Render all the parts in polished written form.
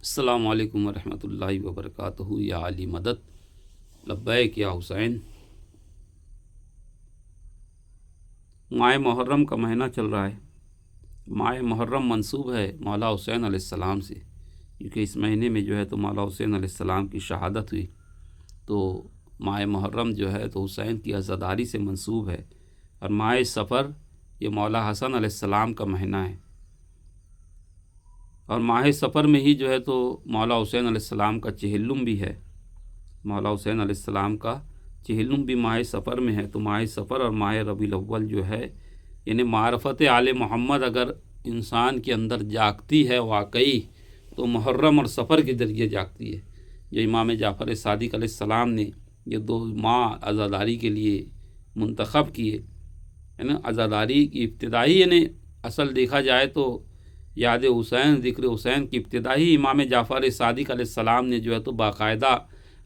अस्सलामु अलैकुम वरहमतुल्लाहि वबरकातुहू। या अली मदद, लब्बैक या हुसैन। माह मुहर्रम का महीना चल रहा है। माह मुहर्रम मंसूब है मौला हुसैन अलैहिस्सलाम से, क्योंकि इस महीने में जो है तो मौला हुसैन अलैहिस्सलाम की शहादत हुई। तो माह मुहर्रम जो है तो हुसैन की अज़ादारी से मंसूब है। और माह सफ़र ये मौला हसन अलैहिस्सलाम का महीना है। और माह सफ़र में ही जो है तो मौला हुसैन अलैहिस्सलाम का चहिल्लुम भी है। मौला हुसैन अलैहिस्सलाम का चहिल्लुम भी माह सफ़र में है। तो माह सफ़र और माह रबीउल अव्वल जो है, यानी मारफत आले मोहम्मद अगर इंसान के अंदर जागती है वाकई, तो मुहर्रम और सफ़र के ज़रिए जागती है। जो इमाम जाफ़र सादिक़ अलैहिस्सलाम ने ये 2 माह अज़ादारी के लिए मुंतखब किए, है ना। अज़ादारी की इब्तिदाई, यानी असल देखा जाए तो याद हुसैन, ज़िक्र हुसैन की इब्तिदाई इमाम जाफ़र सादिक़ अलैहिस्सलाम ने जो है तो बाकायदा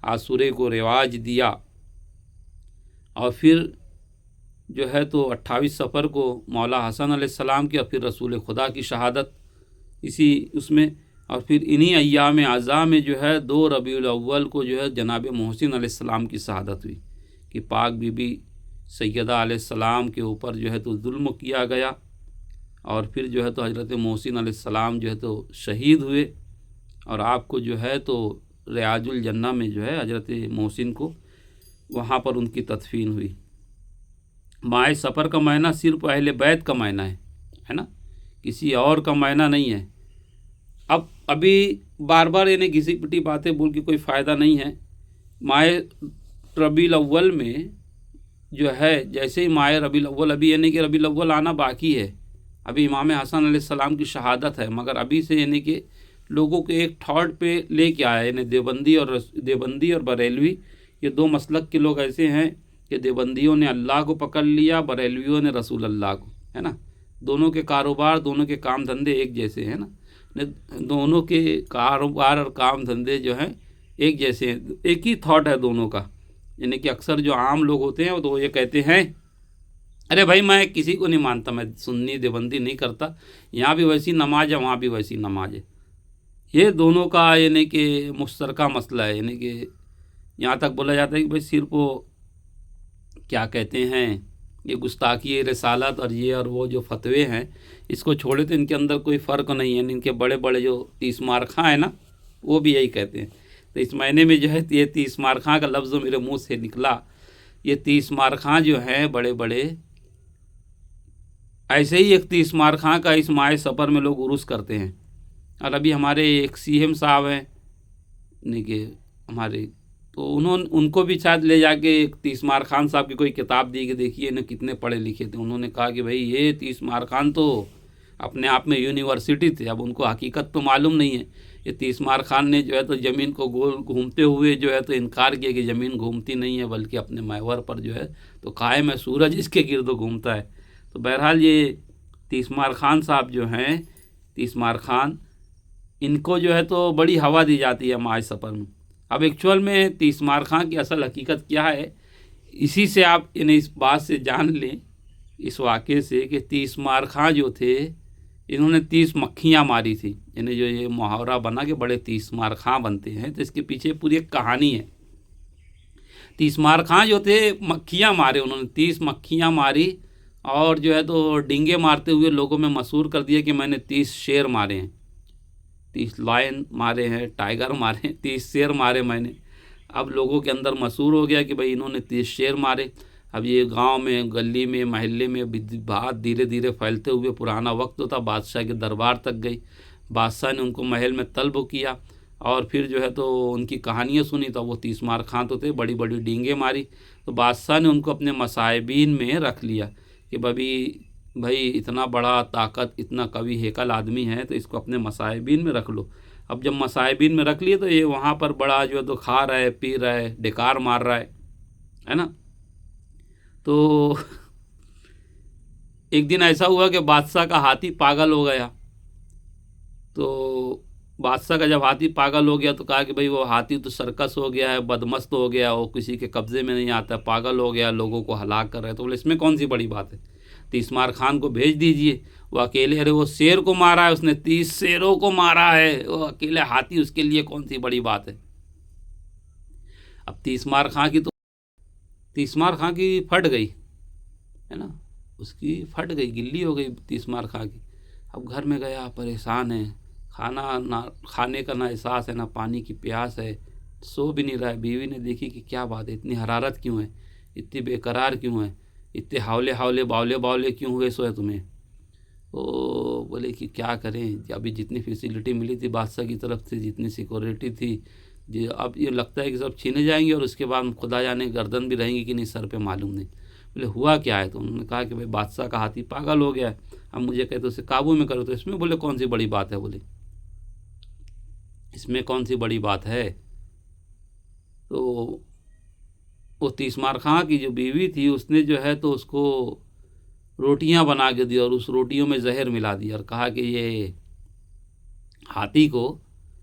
आशूरे को रिवाज दिया। और फिर जो है तो 28 सफ़र को मौला हसन अलैहिस्सलाम की और फिर रसूल खुदा की शहादत इसी उसमें। और फिर इन्हीं अय्याम अज़ा में जो है 2 रबीउल अव्वल को जो है जनाब मोहसिन अलैहिस्सलाम की शहादत हुई कि पाक बीबी सैयदा अलैहिस्सलाम के ऊपर जो है तो जुल्म किया गया। और फिर जो है तो हज़रत मोहसिन अलैहिस्सलाम जो है तो शहीद हुए। और आपको जो है तो रियाजुल जन्ना में जो है हज़रत मोहसिन को वहाँ पर उनकी तदफीन हुई। माह सफ़र का महीना सिर्फ अहले बैत का महीना है ना, किसी और का महीना नहीं है। अब अभी बार बार यानी घिसी पिटी बातें बोल के कोई फ़ायदा नहीं है। माह रबीउल अव्वल में जो है, जैसे ही माह रबीउल अव्वल, अभी यानी कि रबीउल अव्वल आना बाकी है, अभी इमाम हसन अलैहिस्सलाम की शहादत है, मगर अभी से यानी कि लोगों के एक थॉट पे लेके आया। यानी देवबंदी और बरेलवी, ये 2 मसलक के लोग ऐसे हैं कि देवबंदियों ने अल्लाह को पकड़ लिया, बरेलवियों ने रसूल अल्लाह को, है ना। दोनों के कारोबार, दोनों के काम धंधे एक जैसे हैं ना। दोनों के कारोबार और काम धंधे जो हैं एक जैसे हैं, एक ही थॉट है दोनों का। यानी कि अक्सर जो आम लोग होते हैं तो ये कहते हैं, अरे भाई मैं किसी को नहीं मानता, मैं सुन्नी देवबंदी नहीं करता, यहाँ भी वैसी नमाज है वहाँ भी वैसी नमाज है। ये दोनों का यानी कि मुश्तरका मसला है। यानी कि यहाँ तक बोला जाता है कि भाई सिर्फ वो क्या कहते हैं, ये गुस्ताखी रिसालत और ये और वो जो फतवे हैं, इसको छोड़े तो इनके अंदर कोई फ़र्क नहीं है। इनके बड़े बड़े जो 30 मारखा है ना, वो भी यही कहते हैं। तो इस महीने में जो है ये 30 मारखा का लफ्ज़ मेरे मुँह से निकला। ये 30 मारखा जो हैं बड़े बड़े, ऐसे ही एक 30 मारखा का इस माह सफ़र में लोग उर्स करते हैं। और अभी हमारे एक सीएम साहब हैं यानी कि हमारे, तो उनको भी शायद ले जाके 30 मार खान साहब की कोई किताब दी कि देखिए ना कितने पढ़े लिखे थे। उन्होंने कहा कि भाई ये 30 मार खान तो अपने आप में यूनिवर्सिटी थे। अब उनको हकीकत तो मालूम नहीं है। ये 30 मार खान ने जो है तो ज़मीन को गोल घूमते हुए जो है तो इनकार किया कि ज़मीन घूमती नहीं है, बल्कि अपने महवर पर जो है तो कायम है, सूरज इसके गिर्द घूमता है। तो बहरहाल ये 30 मार खान साहब जो हैं, 30 मार खान, इनको जो है तो बड़ी हवा दी जाती है माह सफ़र में। अब एक्चुअल में 30 मार खां की असल हकीकत क्या है, इसी से आप इन्हें इस बात से जान लें, इस वाक़े से, कि 30 मार खां जो थे, इन्होंने 30 मक्खियाँ मारी थी। इन्हें जो ये मुहावरा बना कि बड़े 30 मार खां बनते हैं, तो इसके पीछे पूरी एक कहानी है। 30 मार खां जो थे मक्खियाँ मारे, उन्होंने 30 मक्खियाँ मारी और जो है तो डींगे मारते हुए लोगों में मशहूर कर दिया कि मैंने 30 शेर मारे हैं, 30 लायन मारे हैं, टाइगर मारे हैं, 30 शेर मारे मैंने। अब लोगों के अंदर मशहूर हो गया कि भाई इन्होंने 30 शेर मारे। अब ये गांव में, गली में, महल्ले में बात धीरे धीरे फैलते हुए, पुराना वक्त था, बादशाह के दरबार तक गई। बादशाह ने उनको महल में तलब किया और फिर जो है तो उनकी कहानियाँ सुनी। तो वो 30 मार खां तो थे, बड़ी बड़ी डींगे मारी। तो बादशाह ने उनको अपने मसाइबीन में रख लिया कि भाई इतना बड़ा ताकत, इतना कवि हेकल आदमी है, तो इसको अपने मसाइबीन में रख लो। अब जब मसाइबीन में रख लिए तो ये वहाँ पर बड़ा जो है तो खा रहा है, पी रहा है, डेकार मार रहा है ना। तो एक दिन ऐसा हुआ कि बादशाह का हाथी पागल हो गया। तो बादशाह का जब हाथी पागल हो गया तो कहा कि भाई वो हाथी तो सर्कस हो गया है, बदमस्त हो गया, वो किसी के कब्ज़े में नहीं आता, पागल हो गया, लोगों को हलाक कर रहा है। तो बोले इसमें कौन सी बड़ी बात है। तीसमार खान को भेज दीजिए, वो अकेले, अरे वो शेर को मारा है उसने, 30 शेरों को मारा है, वो अकेले हाथी, उसके लिए कौन सी बड़ी बात है। अब तीसमार खां की फट गई, है ना, उसकी फट गई, गिल्ली हो गई तीसमार खां की। अब घर में गया, परेशान है, खाने का ना एहसास है, ना पानी की प्यास है, सो भी नहीं रहा है। बीवी ने देखी कि क्या बात है, इतनी हरारत क्यों है, इतनी बेकरार क्यों है, इतने हावले हावले बावले बावले क्यों हुए सो है तुम्हें। तो बोले कि क्या करें, अभी जितनी फैसिलिटी मिली थी बादशाह की तरफ से, जितनी सिक्योरिटी थी जी, अब ये लगता है कि सब छीने जाएंगे और उसके बाद खुदा जाने गर्दन भी रहेंगी कि नहीं, सर पे मालूम नहीं। बोले हुआ क्या है। तो उन्होंने कहा कि भाई बादशाह का हाथी पागल हो गया है, अब मुझे कहते उसे काबू में करो। तो इसमें बोले कौन सी बड़ी बात है, बोले इसमें कौन सी बड़ी बात है। तो वो तीसमार खां की जो बीवी थी उसने जो है तो उसको रोटियां बना के दी और उस रोटियों में जहर मिला दिया और कहा कि ये हाथी को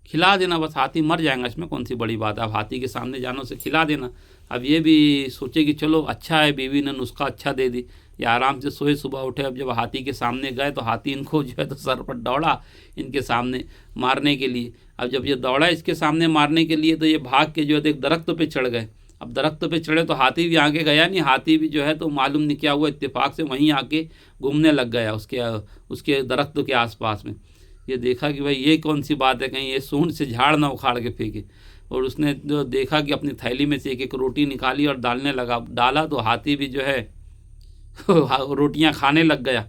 खिला देना, बस हाथी मर जाएगा, इसमें कौन सी बड़ी बात है, अब हाथी के सामने जाना उसे खिला देना। अब ये भी सोचे कि चलो अच्छा है, बीवी ने नुस्खा अच्छा दे दी, ये आराम से सोए, सुबह उठे। अब जब हाथी के सामने गए तो हाथी इनको जो है तो सर पर दौड़ा इनके सामने मारने के लिए। अब जब ये दौड़ा इसके सामने मारने के लिए तो ये भाग के जो है तो एक दरख्त पे चढ़ गए। अब दरख्त पे चढ़े तो हाथी भी आगे गया नहीं, हाथी भी जो है तो मालूम नहीं क्या हुआ, इत्तेफाक से वहीं आके घूमने लग गया उसके दरख्त के आसपास में। ये देखा कि भाई ये कौन सी बात है, कहीं ये सूंड से झाड़ ना उखाड़ के फेंके। और उसने जो देखा कि अपनी थैली में से एक एक रोटी निकाली और डाला तो हाथी भी जो है रोटियां खाने लग गया।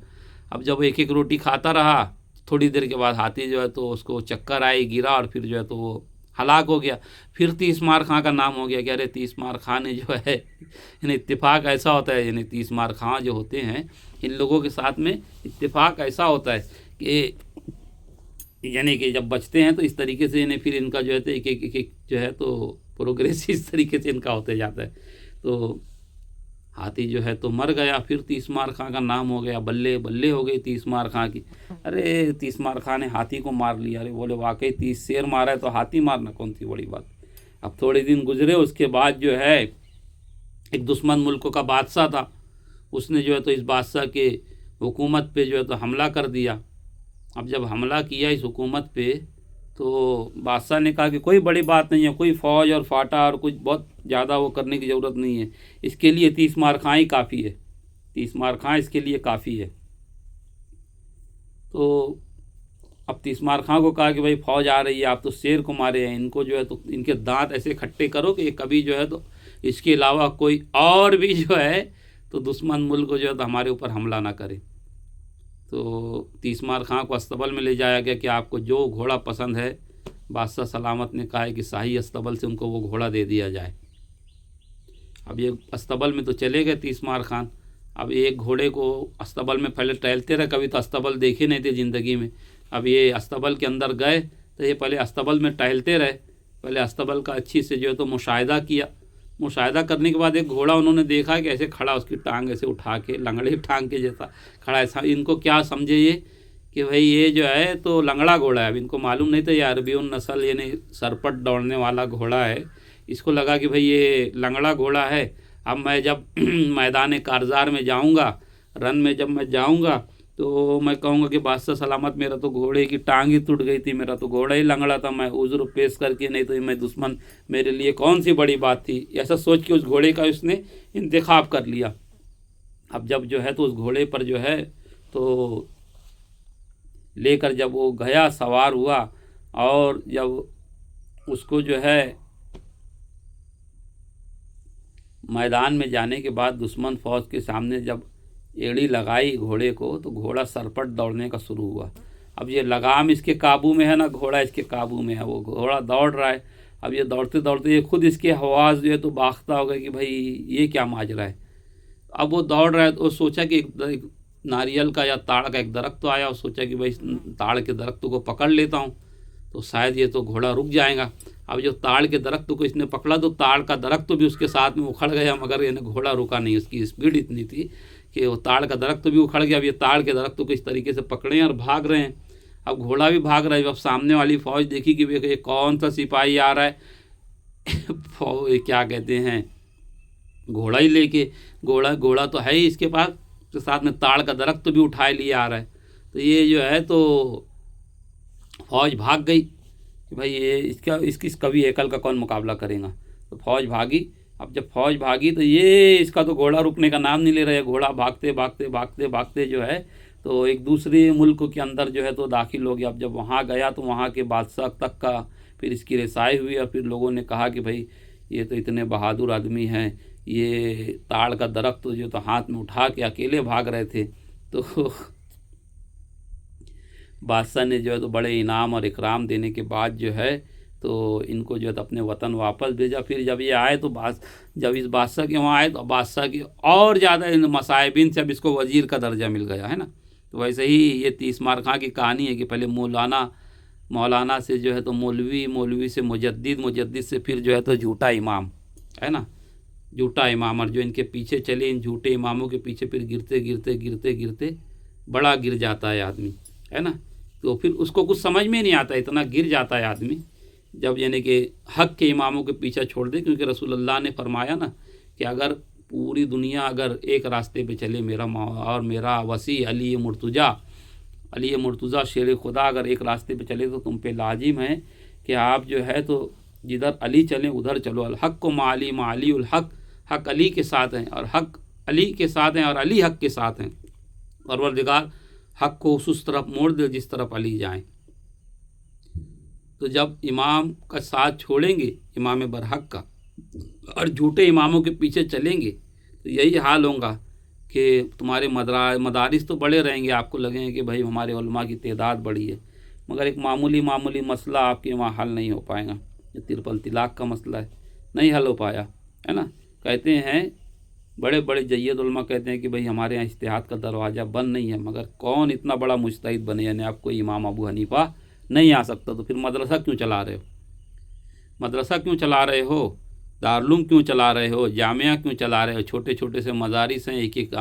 अब जब एक एक रोटी खाता रहा, थोड़ी देर के बाद हाथी जो है तो उसको चक्कर आई, गिरा और फिर जो है तो वो हलाक हो गया। फिर तीसमार खां का नाम हो गया कि अरे तीसमार खां ने जो है, यानी इत्तेफाक ऐसा होता है, यानी तीसमार खां जो होते हैं इन लोगों के साथ में इत्तेफाक ऐसा होता है कि यानी कि जब बचते हैं तो इस तरीके से, यानी फिर इनका जो है तो एक एक जो है तो प्रोग्रेस इस तरीके से इनका होते जाता है। तो हाथी जो है तो मर गया, फिर तीसमार खां का नाम हो गया, बल्ले बल्ले हो गई तीसमार खां की। अरे तीसमार खां ने हाथी को मार लिया, अरे बोले वाकई 30 शेर मारा है तो हाथी मारना कौन सी बड़ी बात। अब थोड़े दिन गुजरे, उसके बाद जो है एक दुश्मन मुल्क का बादशाह था, उसने जो है तो इस बादशाह के हुकूमत पे जो है तो हमला कर दिया। अब जब हमला किया इस हुकूमत पे तो बादशाह ने कहा कि कोई बड़ी बात नहीं है, कोई फ़ौज और फाटा और कुछ बहुत ज़्यादा वो करने की ज़रूरत नहीं है, इसके लिए तीसमार खां ही काफ़ी है, तीसमार खां इसके लिए काफ़ी है। तो अब तीसमार खां को कहा कि भाई फ़ौज आ रही है, आप तो शेर को मारे हैं, इनको जो है तो इनके दांत ऐसे खट्टे करो कि कभी जो है तो इसके अलावा कोई और भी जो है तो दुश्मन मुल्क जो है तो हमारे ऊपर हमला ना करे। तो तीसमार खां को अस्तबल में ले जाया गया कि आपको जो घोड़ा पसंद है, बादशाह सलामत ने कहा है कि शाही अस्तबल से उनको वो घोड़ा दे दिया जाए। अब ये अस्तबल में तो चले गए तीसमार खान। अब एक घोड़े को अस्तबल में पहले टहलते रहे, कभी तो अस्तबल देखे नहीं थे ज़िंदगी में। अब ये अस्तबल के अंदर गए तो ये पहले अस्तबल में टहलते रहे, पहले अस्तबल का अच्छी से जो है तो मुशाहिदा किया। मुशाहिदा करने के बाद एक घोड़ा उन्होंने देखा कि ऐसे खड़ा, उसकी टांग ऐसे उठा के, लंगड़े टांग के जैसा खड़ा है। इनको क्या समझे ये कि भाई ये जो है तो लंगड़ा घोड़ा है। अब इनको मालूम नहीं था ये अरबियन नस्ल यानी सरपट दौड़ने वाला घोड़ा है। इसको लगा कि भाई ये लंगड़ा घोड़ा है। अब मैं जब मैदान कारज़ार में जाऊंगा, रन में जब मैं जाऊंगा तो मैं कहूँगा कि बादशाह सलामत मेरा तो घोड़े की टांग ही टूट गई थी, मेरा तो घोड़ा ही लंगड़ा था, मैं उज़्र पेश करके नहीं तो मैं दुश्मन, मेरे लिए कौन सी बड़ी बात थी, ऐसा सोच के उस घोड़े का उसने इंतखाब कर लिया। अब जब जो है तो उस घोड़े पर जो है तो लेकर जब वो गया, सवार हुआ, और जब उसको जो है मैदान में जाने के बाद दुश्मन फ़ौज के सामने जब एड़ी लगाई घोड़े को तो घोड़ा सरपट दौड़ने का शुरू हुआ। अब ये लगाम इसके काबू में है ना, घोड़ा इसके काबू में है, वो घोड़ा दौड़ रहा है। अब ये दौड़ते दौड़ते ये खुद इसके हवास जो है तो बाख्ता हो गया कि भाई ये क्या माजरा है। अब वो दौड़ रहा है तो सोचा कि एक नारियल का या ताड़ का एक दरख्त तो आया, और सोचा कि भाई ताड़ के दरख्त को पकड़ लेता हूँ तो शायद ये तो घोड़ा रुक जाएगा। अब जो ताड़ के दरख्त को इसने पकड़ा तो ताड़ का दरख्त भी उसके साथ में उखड़ गया, मगर ये घोड़ा रुका नहीं, उसकी स्पीड इतनी थी कि वो ताड़ का दरख्त भी उखड़ गया। अब ये ताड़ के दरख्त को इस तरीके से पकड़े और भाग रहे हैं। अब घोड़ा भी भाग रहा है। अब सामने वाली फ़ौज देखी कि ये कौन सा सिपाही आ रहा है क्या कहते हैं, घोड़ा ही लेके, घोड़ा तो है ही इसके पास, उसके साथ में ताड़ का दरख्त भी उठाए लिए आ रहा है। तो ये जो है तो फौज भाग गई कि भाई ये इसकी कवि एकल का कौन मुकाबला करेगा। तो फौज भागी। अब जब फौज भागी तो ये इसका तो घोड़ा रुकने का नाम नहीं ले रहा है। घोड़ा भागते भागते भागते भागते जो है तो एक दूसरे मुल्क के अंदर जो है तो दाखिल हो गया। अब जब वहाँ गया तो वहाँ के बादशाह तक का फिर इसकी रिसाई हुई और फिर लोगों ने कहा कि भाई ये तो इतने बहादुर आदमी हैं, ये ताड़ का दरख्त तो जो तो हाथ में उठा के अकेले भाग रहे थे। तो बादशाह ने जो है तो बड़े इनाम और इकराम देने के बाद जो है तो इनको जो है तो अपने वतन वापस भेजा। फिर जब ये आए तो जब इस बादशाह के वहाँ आए तो बादशाह की और ज़्यादा मसाइबिन से अब इसको वज़ीर का दर्जा मिल गया है ना। तो वैसे ही ये तीसमार खां की कहानी है कि पहले मौलाना से जो है तो मौलवी से मुजद्दिद से फिर जो है तो झूठा इमाम है ना, झूठा इमाम। और जो इनके पीछे चले इन झूठे इमामों के पीछे फिर गिरते बड़ा गिर जाता है आदमी है ना। तो फिर उसको कुछ समझ में नहीं आता, इतना गिर जाता है आदमी जब यानी कि हक़ के इमामों के पीछे छोड़ दे। क्योंकि रसूलुल्लाह ने फरमाया ना कि अगर पूरी दुनिया अगर एक रास्ते पे चले मेरा वसी अली मुर्तज़ा शेर खुदा अगर एक रास्ते पे चले तो तुम पे लाजिम है कि आप जो है तो जिधर अली चलें उधर चलो। अल हक़ माली उल हक़, हक़ अली के साथ हैं और हक़ अली के साथ हैं और अली हक़ के साथ हैं। परवरदिगार हक़ को उस तरफ मोड़ दे जिस तरफ अली जाएं। तो जब इमाम का साथ छोड़ेंगे इमाम बरहक का और झूठे इमामों के पीछे चलेंगे तो यही हाल होगा कि तुम्हारे मदारिस तो बड़े रहेंगे, आपको लगेंगे कि भाई हमारे उलमा की तादाद बड़ी है, मगर एक मामूली मसला आपके वहाँ हल नहीं हो पाएगा। ये तिरपल तिलाक का मसला है, नहीं हल हो पाया है ना। कहते हैं बड़े बड़े जय्यद उलमा कहते हैं कि भाई हमारे यहाँ इज्तिहाद का दरवाज़ा बंद नहीं है, मगर कौन इतना बड़ा मुज्तहिद बने, यानी आपको इमाम अबू हनीफा नहीं आ सकता। तो फिर मदरसा क्यों चला रहे हो, दारुलूम क्यों चला रहे हो, जामिया क्यों चला रहे हो, छोटे छोटे से मदारिस हैं एक एक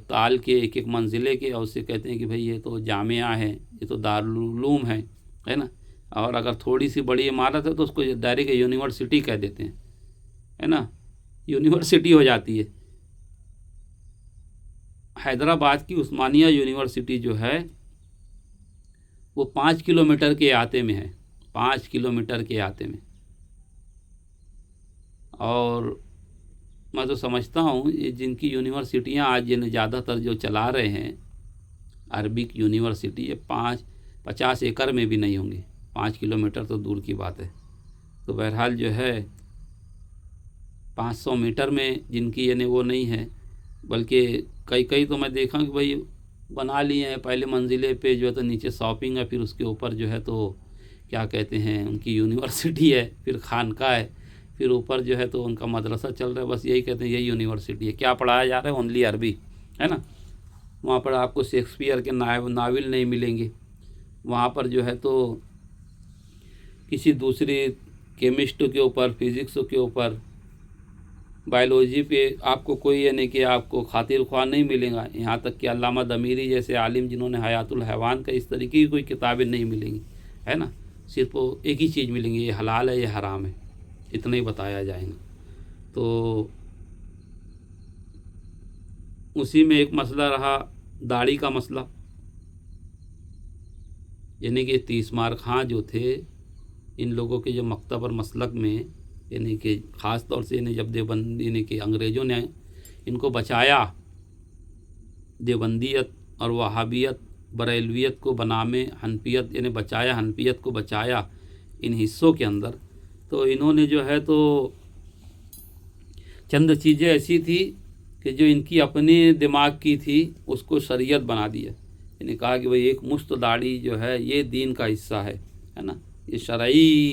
ताल के एक एक मंजिले के, और उससे कहते हैं कि भाई ये तो जामिया है, ये तो दारुलूम है ना। और अगर थोड़ी सी बड़ी इमारत है तो उसको डायरेक्ट यूनिवर्सिटी कह देते हैं है ना, यूनिवर्सिटी हो जाती है। हैदराबाद की उस्मानिया यूनिवर्सिटी जो है वो 5 किलोमीटर के अहाते में है, 5 किलोमीटर के अहाते में। और मैं तो समझता हूँ ये जिनकी यूनिवर्सिटियाँ आज जिन्हें ज़्यादातर जो चला रहे हैं अरबिक यूनिवर्सिटी, ये 50 एकड़ में भी नहीं होंगे, 5 किलोमीटर तो दूर की बात है। तो बहरहाल जो है 500 मीटर में जिनकी यानी वो नहीं है, बल्कि कई तो मैं देखा कि भाई बना लिए हैं पहले मंजिले पे जो है तो नीचे शॉपिंग है, फिर उसके ऊपर जो है तो क्या कहते हैं उनकी यूनिवर्सिटी है, फिर खानका है, फिर ऊपर जो है तो उनका मदरसा चल रहा है। बस यही कहते हैं यही यूनिवर्सिटी है। क्या पढ़ाया जा रहा है, ओनली अरबी है ना। वहाँ पर आपको शेक्सपियर के नावल नहीं मिलेंगे, वहाँ पर जो है तो किसी दूसरी केमिस्ट के ऊपर, फिज़िक्स के ऊपर, बायोलॉजी पे आपको कोई यानी कि आपको खातिर ख्वाह नहीं मिलेगा। यहाँ तक कि अल्लामा दमीरी जैसे आलिम जिन्होंने हयातुल हैवान का इस तरीके की कोई किताबें नहीं मिलेंगी है ना। सिर्फ एक ही चीज़ मिलेंगी, ये हलाल है ये हराम है, इतना ही बताया जाएगा। तो उसी में एक मसला रहा दाढ़ी का मसला, यानी कि तीसमार खां जो थे इन लोगों के जो मकतब और मसलक में यानी कि ख़ास तौर से इन्हें जब देवबंदी यानी कि अंग्रेज़ों ने इनको बचाया, देवबंदियत और वहाबियत बरेलवियत को बनामे हनफियत यानी बचाया, हनफियत को बचाया इन हिस्सों के अंदर, तो इन्होंने जो है तो चंद चीज़ें ऐसी थी कि जो इनकी अपने दिमाग की थी उसको शरीयत बना दिया। इन्हें कहा कि भाई एक मुश्त दाढ़ी जो है ये दीन का हिस्सा है ना, ये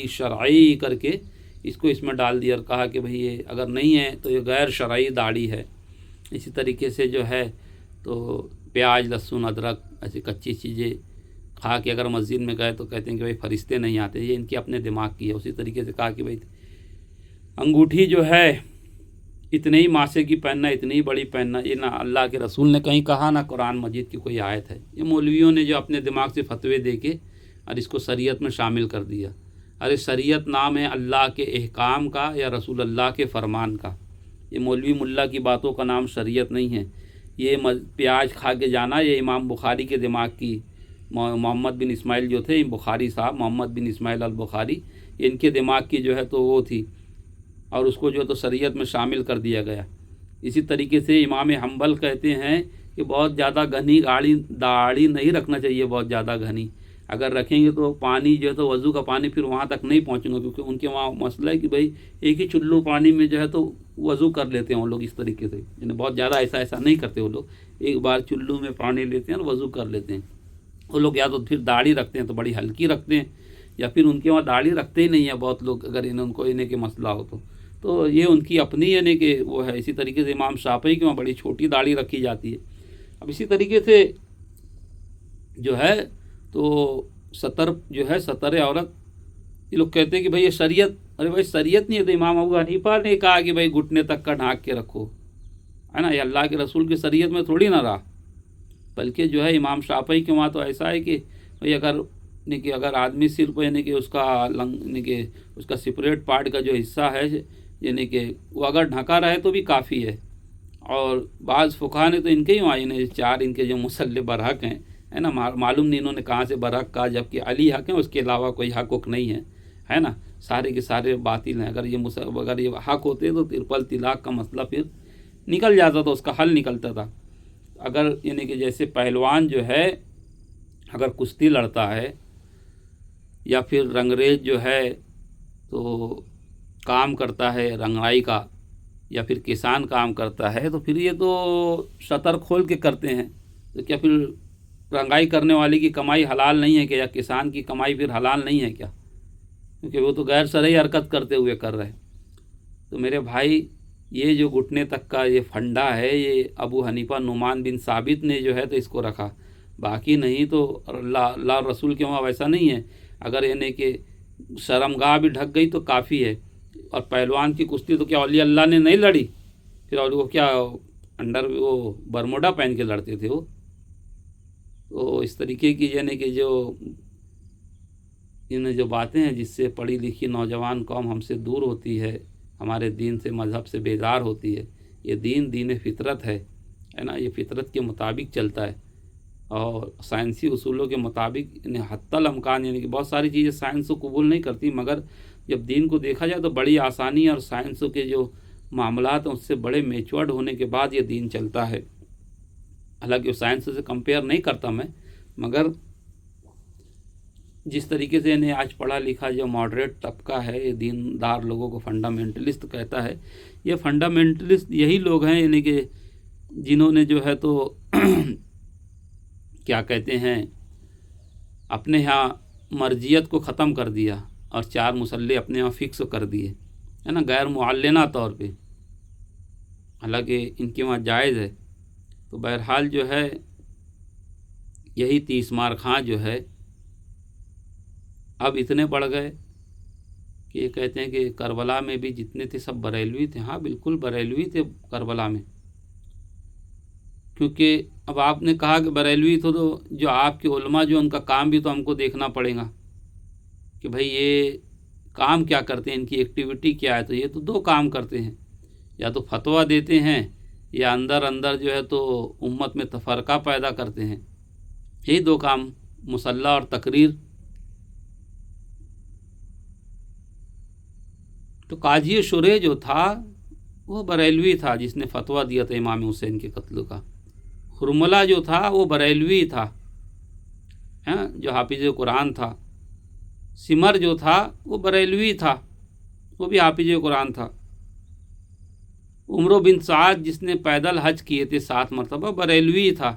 शरई करके इसको इसमें डाल दिया और कहा कि भाई ये अगर नहीं है तो ये गैर शरई दाढ़ी है। इसी तरीके से जो है तो प्याज लहसुन अदरक ऐसी कच्ची चीज़ें खा के अगर मस्जिद में गए तो कहते हैं कि भाई फरिश्ते नहीं आते, ये इनकी अपने दिमाग की है। उसी तरीके से कहा कि भाई अंगूठी जो है इतने ही मासे की पहनना, इतनी ही बड़ी पहनना, ये ना अल्लाह के रसूल ने कहीं कहा ना कुरान मजीद की कोई आयत है। ये मौलवियों ने जो अपने दिमाग से फतवे दे के और इसको शरीयत में शामिल कर दिया। अरे शरीयत नाम है अल्लाह के अहकाम का या रसूल अल्लाह के फरमान का, ये मौलवी मुल्ला की बातों का नाम शरीयत नहीं है। ये प्याज खा के जाना ये इमाम बुखारी के दिमाग की, मोहम्मद बिन इस्माइल जो थे बुखारी साहब, मोहम्मद बिन इस्माइल अल बुखारी, इनके दिमाग की जो है तो वो थी, और उसको जो है तो शरीयत में शामिल कर दिया गया। इसी तरीके से इमाम हम्बल कहते हैं कि बहुत ज़्यादा घनी दाढ़ी नहीं रखना चाहिए, बहुत ज़्यादा घनी अगर रखेंगे तो पानी जो है तो वज़ू का पानी फिर वहाँ तक नहीं पहुँचेंगे, क्योंकि उनके वहाँ मसला है कि भाई एक ही चुल्लू पानी में जो है तो वज़ू कर लेते हैं वो लोग इस तरीके से, यानी बहुत ज़्यादा ऐसा नहीं करते वो लोग, एक बार चुल्लू में पानी लेते हैं और वज़ू कर लेते हैं। वो लोग या तो फिर दाढ़ी रखते हैं तो बड़ी हल्की रखते हैं, या फिर उनके वहाँ दाढ़ी रखते ही नहीं है बहुत लोग, अगर उनको इन्हें के मसला हो तो ये उनकी अपनी यानी कि वो है। इसी तरीके से इमाम शाफ़ी के वहाँ बड़ी छोटी दाढ़ी रखी जाती है। अब इसी तरीके से जो है तो सतर जो है सतर औरत, ये लोग कहते हैं कि भाई ये शरीयत, अरे भाई शरीयत नहीं है। तो इमाम अबू हनीफा ने कहा कि भाई घुटने तक का ढाँक के रखो, है ना, ये अल्लाह के रसूल की शरीयत में थोड़ी ना रहा। बल्कि जो है इमाम शाफ़ी के वहाँ तो ऐसा है कि भाई अगर आदमी सिर्फ यानी कि उसका यानी कि उसका सेपरेट पार्ट का जो हिस्सा है यानी कि वो अगर ढका रहे तो भी काफ़ी है। और बाज़ फुक़हा ने तो इनके ही वहाँ यानी 4 इनके जो मुसल्ले बरहक हैं, है ना, मालूम नहीं इन्होंने कहाँ से बरहक कहा, जबकि अली हक हैं, उसके अलावा कोई हक नहीं है, है ना, सारे के सारे बातिल हैं। अगर ये हक होते तो तिरपल तिलाक का मसला फिर निकल जाता था, उसका हल निकलता था। अगर यानी कि जैसे पहलवान जो है अगर कुश्ती लड़ता है या फिर रंगरेज जो है तो काम करता है रंगाई का, या फिर किसान काम करता है, तो फिर ये तो शतर खोल के करते हैं, तो क्या फिर रंगाई करने वाले की कमाई हलाल नहीं है क्या, या किसान की कमाई फिर हलाल नहीं है क्या, क्योंकि वो तो गैर शरई हरकत करते हुए कर रहे हैं। तो मेरे भाई ये जो घुटने तक का ये फंडा है, ये अबू हनीफा नुमान बिन साबित ने जो है तो इसको रखा, बाकी नहीं तो अल्लाह रसूल के वहाँ वैसा नहीं है। अगर यानी कि शर्मगाह भी ढक गई तो काफ़ी है। और पहलवान की कुश्ती तो क्या औलिया अल्लाह ने नहीं लड़ी, फिर और वो क्या अंडर वो बरमोडा पहन के लड़ते थे वो। तो इस तरीके की यानी कि इन जो बातें हैं जिससे पढ़ी लिखी नौजवान कौम हमसे दूर होती है, हमारे दीन से मज़हब से बेजार होती है। ये दीन फितरत है ना, ये फितरत के मुताबिक चलता है और साइंसी उसूलों के मुताबिक, यानी हत्तल अमकान, यानी कि बहुत सारी चीज़ें साइंस को कबूल नहीं करती, मगर जब दीन को देखा जाए तो बड़ी आसानी और साइंस के जो मामलात हैं उससे बड़े मेच्योर्ड होने के बाद ये दीन चलता है। हालांकि साइंस से कंपेयर नहीं करता मैं, मगर जिस तरीके से इन्हें आज पढ़ा लिखा जो मॉडरेट तबका है, ये दीनदार लोगों को फंडामेंटलिस्ट कहता है। ये फंडामेंटलिस्ट यही लोग हैं यानी कि जिन्होंने जो है तो क्या कहते हैं अपने यहाँ मर्जियत को ख़त्म कर दिया और 4 मुसल्ले अपने यहाँ फ़िक्स कर दिए, है ना, गैर मुअल्लिना तौर पे, हालांकि इनके वहाँ जायज़ है। तो बहरहाल जो है यही 30 मार खां जो है अब इतने बढ़ गए कि ये कहते हैं कि करबला में भी जितने थे सब बरेलवी थे। हाँ बिल्कुल बरेलवी थे करबला में, क्योंकि अब आपने कहा कि बरेलवी तो जो आपके उलमा जो उनका काम भी तो हमको देखना पड़ेगा कि भाई ये काम क्या करते हैं, इनकी एक्टिविटी क्या है। तो ये तो 2 काम करते हैं, या तो फतवा देते हैं या अंदर अंदर जो है तो उम्मत में तफरका पैदा करते हैं। यही 2 काम, मुसल्ला और तकरीर। तो काजी शुरे जो था वो बरेलवी था जिसने फतवा दिया था इमाम हुसैन के कत्ल का। हुरमला जो था वो बरेलवी था, हैं, जो हाफिज़ कुरान था। सिमर जो था वो बरेलवी था, वो भी हाफिज़ कुरान था। उमरो बिन साद जिसने पैदल हज किए थे 7 मरतबा, बरेलवी था।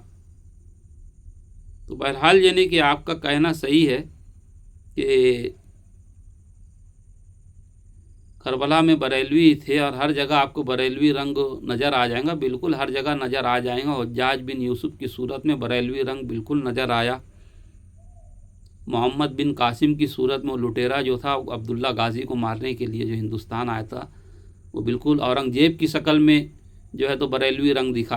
तो बहरहाल यानी कि आपका कहना सही है कि करबला में बरेलवी थे और हर जगह आपको बरेलवी रंग नज़र आ जाएगा, बिल्कुल हर जगह नज़र आ जाएगा। हज्जाज बिन यूसुफ की सूरत में बरेलवी रंग बिल्कुल नज़र आया। मोहम्मद बिन कासिम की सूरत में वो लुटेरा जो था अब्दुल्ला गाजी को मारने के लिए जो हिंदुस्तान आया था, वो बिल्कुल औरंगजेब की शक्ल में जो है तो बरेलवी रंग दिखा।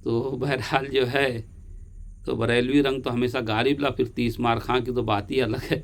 तो बहरहाल जो है तो बरेलवी रंग तो हमेशा गालिब ला, फिर 30 मार खां की तो बात ही अलग है।